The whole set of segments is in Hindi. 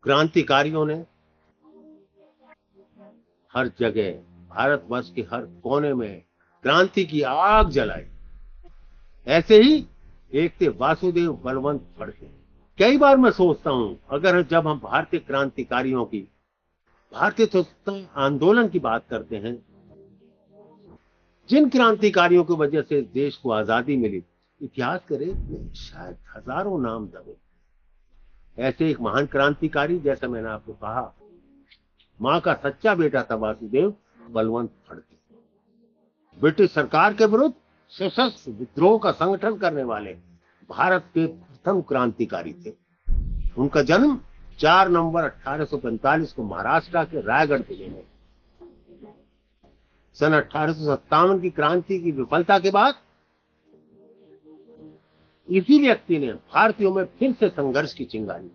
क्रांतिकारियों ने हर जगह, भारतवर्ष के हर कोने में क्रांति की आग जलाई। ऐसे ही एक थे वासुदेव बलवंत फड़के। कई बार मैं सोचता हूं, अगर जब हम भारतीय क्रांतिकारियों की, भारतीय स्वतंत्रता आंदोलन की बात करते हैं, जिन क्रांतिकारियों की वजह से देश को आजादी मिली, इतिहास के रेत में शायद हजारों नाम दबे। ऐसे एक महान क्रांतिकारी, जैसा मैंने आपको कहा, मां का सच्चा बेटा था वासुदेव बलवंत फड़के। ब्रिटिश सरकार के विरुद्ध सशस्त्र विद्रोह का संगठन करने वाले भारत के प्रथम क्रांतिकारी थे। उनका जन्म 4 नवंबर 1845 को महाराष्ट्र के रायगढ़ जिले में। सन 1857 की क्रांति की विफलता के बाद इसी व्यक्ति ने भारतीयों में फिर से संघर्ष की चिंगारी।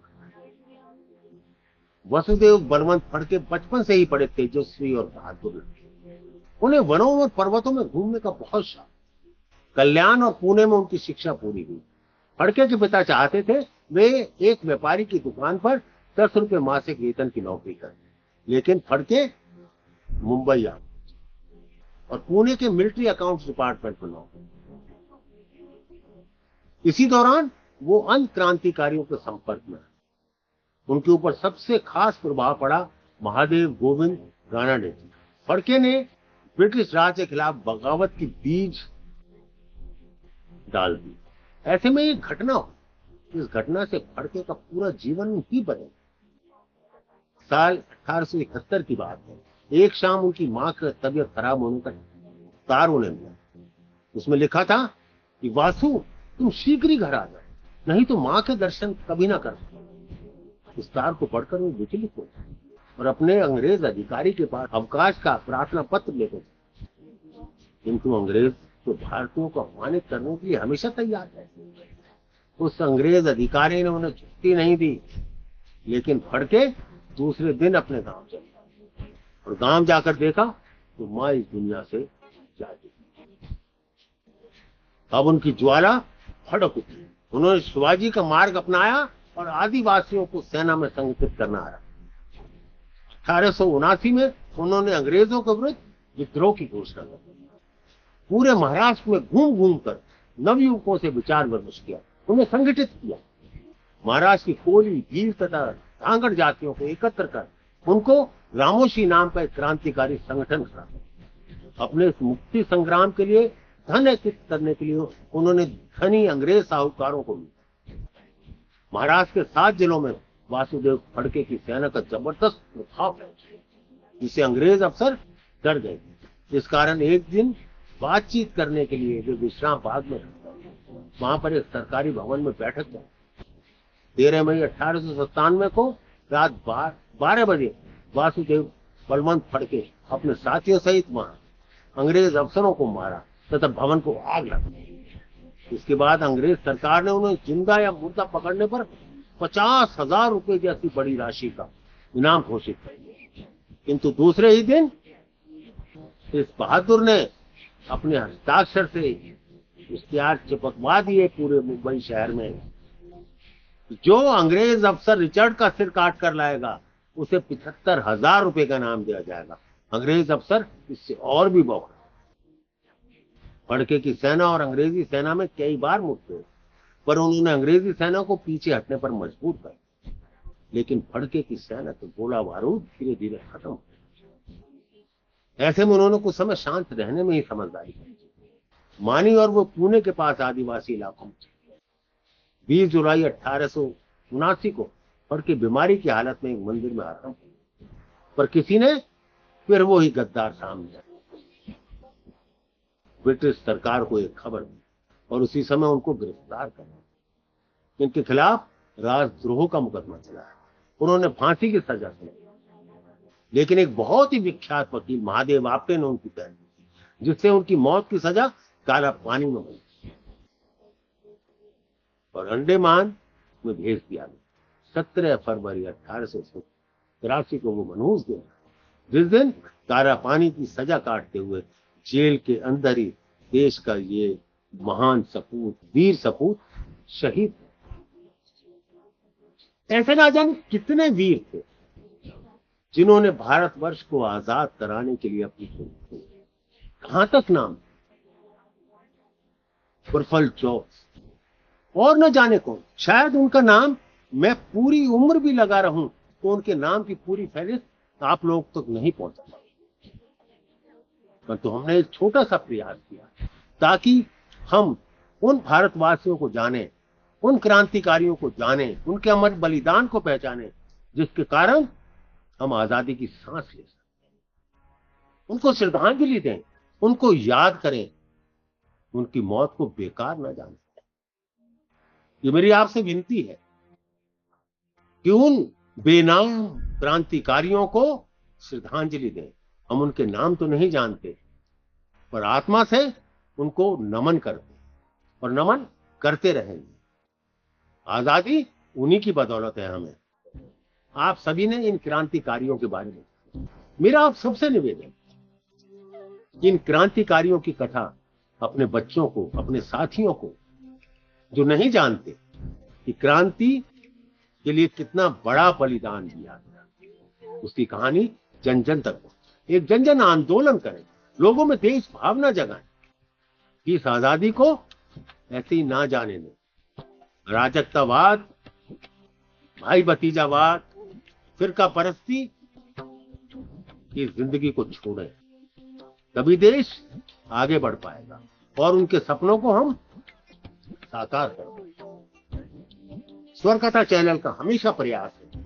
वसुदेव बलवंत फड़के बचपन से ही बड़े तेजस्वी और बहादुर लड़के। उन्हें वनों और पर्वतों में घूमने का बहुत शौक। कल्याण और पुणे में उनकी शिक्षा पूरी हुई। फड़के के पिता चाहते थे वे एक व्यापारी की दुकान पर 10 रुपए मासिक वेतन की नौकरी करें, लेकिन फड़के मुंबई आ और पुणे के मिलिट्री अकाउंट्स डिपार्टमेंट में नौकरी। इसी दौरान वो अन्य क्रांतिकारियों के संपर्क में। उनके ऊपर सबसे खास प्रभाव पड़ा महादेव गोविंद रानडे जी। फड़के ने ब्रिटिश राज के खिलाफ बगावत की बीज डाल दी। ऐसे में एक घटना हुई, इस घटना से फड़के का पूरा जीवन ही बदल। साल 1871 की बात है। एक शाम उनकी मां की तबीयत खराब होने का तार उन्हें मिला। उसमें लिखा था कि वासु, तुम शीघ्र ही घर आ जाओ, नहीं तो मां के दर्शन कभी ना कर सको। इस तार को पढ़कर वो विचलित हो और अपने अंग्रेज अधिकारी के पास अवकाश का प्रार्थना पत्र लेकर, किंतु अंग्रेज तो भारतीयों को अपमानित करने के लिए हमेशा तैयार है। उस अंग्रेज अधिकारी ने उन्हें छुट्टी नहीं दी, लेकिन फड़के दूसरे दिन अपने गांव चले और गांव जाकर देखा तो मां इस दुनिया से जा चुकी। अब उनकी ज्वाला भड़क उठी। उन्होंने शिवाजी का मार्ग अपनाया और आदिवासियों को सेना में संगठित करना आया। 1879 में उन्होंने अंग्रेजों के विरुद्ध विद्रोह की घोषणा की। पूरे महाराष्ट्र में घूम घूम कर नवयुवकों से विचार विमर्श किया, उन्हें संगठित किया। महाराष्ट्र की कोली, भील तथा धांगड़ जातियों को एकत्र कर उनको रामोशी नाम का एक क्रांतिकारी संगठन खड़ा किया। अपने इस मुक्ति संग्राम के लिए धन एकत्रित करने के लिए उन्होंने धनी अंग्रेज साहूकारों को लिया। महाराष्ट्र के 7 जिलों में वासुदेव फड़के की सेना का जबरदस्त प्रभाव है, जिसे अंग्रेज अफसर डर गए। इस कारण एक दिन बातचीत करने के लिए वे विश्राम बाग में वहां पर एक सरकारी भवन में बैठक की। 13 मई 1897 को रात 12 बजे वासुदेव बलवंत फड़के अपने साथियों सहित वहां अंग्रेज अफसरों को मारा तथा भवन को आग लगा दी। इसके बाद अंग्रेज सरकार ने उन्हें जिंदा या मुर्दा पकड़ने पर 50,000 रुपए जैसी बड़ी राशि का इनाम घोषित कर दिया। किंतु दूसरे ही दिन इस बहादुर ने अपने हस्ताक्षर से इश्तिहार चिपकवा दिए पूरे मुंबई शहर में, जो अंग्रेज अफसर रिचर्ड का सिर काट कर लाएगा उसे 75,000 रुपए का इनाम दिया जाएगा। अंग्रेज अफसर इससे और भी बौखला। फड़के की सेना और अंग्रेजी सेना में कई बार मुठभेड़, पर उन्होंने अंग्रेजी सेना को पीछे हटने पर मजबूर कर, लेकिन फड़के की सेना के गोला बारूद धीरे धीरे खत्म हो। ऐसे में उन्होंने कुछ समय शांत रहने में ही समझदारी की मानी और वो पुणे के पास आदिवासी इलाकों में 20 जुलाई 1879 को फड़के बीमारी की हालत में एक मंदिर में आराम किया, पर किसी ने फिर वो ही गद्दार सामने आया। ब्रिटिश सरकार को एक खबर दी और उसी समय उनको गिरफ्तार कर इनके खिलाफ राजद्रोह का मुकदमा चलाया। उन्होंने फांसी की सजा सुनाई, लेकिन एक बहुत ही विख्यात वकील महादेव आपटे ने उनकी पैरवी की, जिससे उनकी मौत की सजा काला पानी में हुई और अंडमान में भेज दिया गया। 17 फरवरी 1883 को वो मनहूस दिन, जिस दिन काला पानी की सजा काटते हुए जेल के अंदर ही देश का ये महान सपूत, वीर सपूत शहीद। ऐसे ना जाने कितने वीर थे जिन्होंने भारतवर्ष को आजाद कराने के लिए अपनी घातक नाम प्रफुल्ल जोश और न जाने कौन, शायद उनका नाम मैं पूरी उम्र भी लगा रहूं तो उनके नाम की पूरी फहरिस्त आप लोग तक नहीं पहुंचा पाएगी। परंतु हमने एक छोटा सा प्रयास किया ताकि हम उन भारतवासियों को जाने, उन क्रांतिकारियों को जाने, उनके अमर बलिदान को पहचाने जिसके कारण हम आजादी की सांस ले सकते, उनको श्रद्धांजलि दें, उनको याद करें, उनकी मौत को बेकार न जाने। ये मेरी आपसे विनती है कि उन बेनाम क्रांतिकारियों को श्रद्धांजलि दें। हम उनके नाम तो नहीं जानते पर आत्मा से उनको नमन करते और नमन करते रहेंगे। आजादी उन्हीं की बदौलत है। हमें आप सभी ने इन क्रांतिकारियों के बारे में मेरा आप सबसे निवेदन, इन क्रांतिकारियों की कथा अपने बच्चों को, अपने साथियों को जो नहीं जानते कि क्रांति के लिए कितना बड़ा बलिदान दिया गया, उसकी कहानी जन जन तक पहुंचे, एक जन जन आंदोलन करें, लोगों में देश भावना जगाएं कि इस आजादी को ऐसे ही ना जाने दें। अराजकतावाद, भाई भतीजावाद, फिरका परस्ती की जिंदगी को छोड़ें, तभी देश आगे बढ़ पाएगा और उनके सपनों को हम साकार करें। स्वर कथा चैनल का हमेशा प्रयास है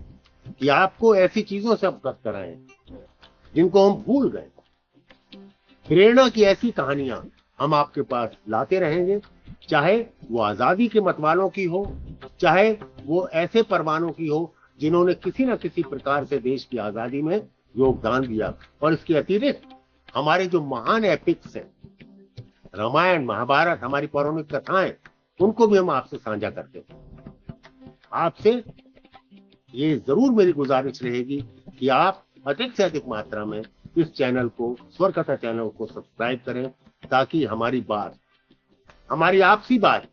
कि आपको ऐसी चीजों से अवगत कराएं जिनको हम भूल गए। प्रेरणा की ऐसी कहानियां हम आपके पास लाते रहेंगे, चाहे वो आजादी के मतवालों की हो, चाहे वो ऐसे परवानों की हो जिन्होंने किसी न किसी प्रकार से देश की आजादी में योगदान दिया। और इसके अतिरिक्त हमारे जो महान एपिक्स हैं, रामायण, महाभारत, हमारी पौराणिक कथाएं, उनको भी हम आपसे साझा करते हैं। आपसे ये जरूर मेरी गुजारिश रहेगी कि आप अधिक से अधिक मात्रा में इस चैनल को, स्वर कथा चैनल को सब्सक्राइब करें ताकि हमारी बात, हमारी आपसी बात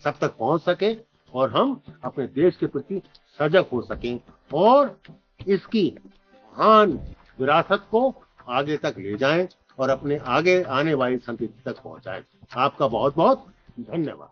सब तक पहुंच सके और हम अपने देश के प्रति सजग हो सकें और इसकी महान विरासत को आगे तक ले जाएं और अपने आगे आने वाली संतति तक पहुंचाएं। आपका बहुत बहुत धन्यवाद।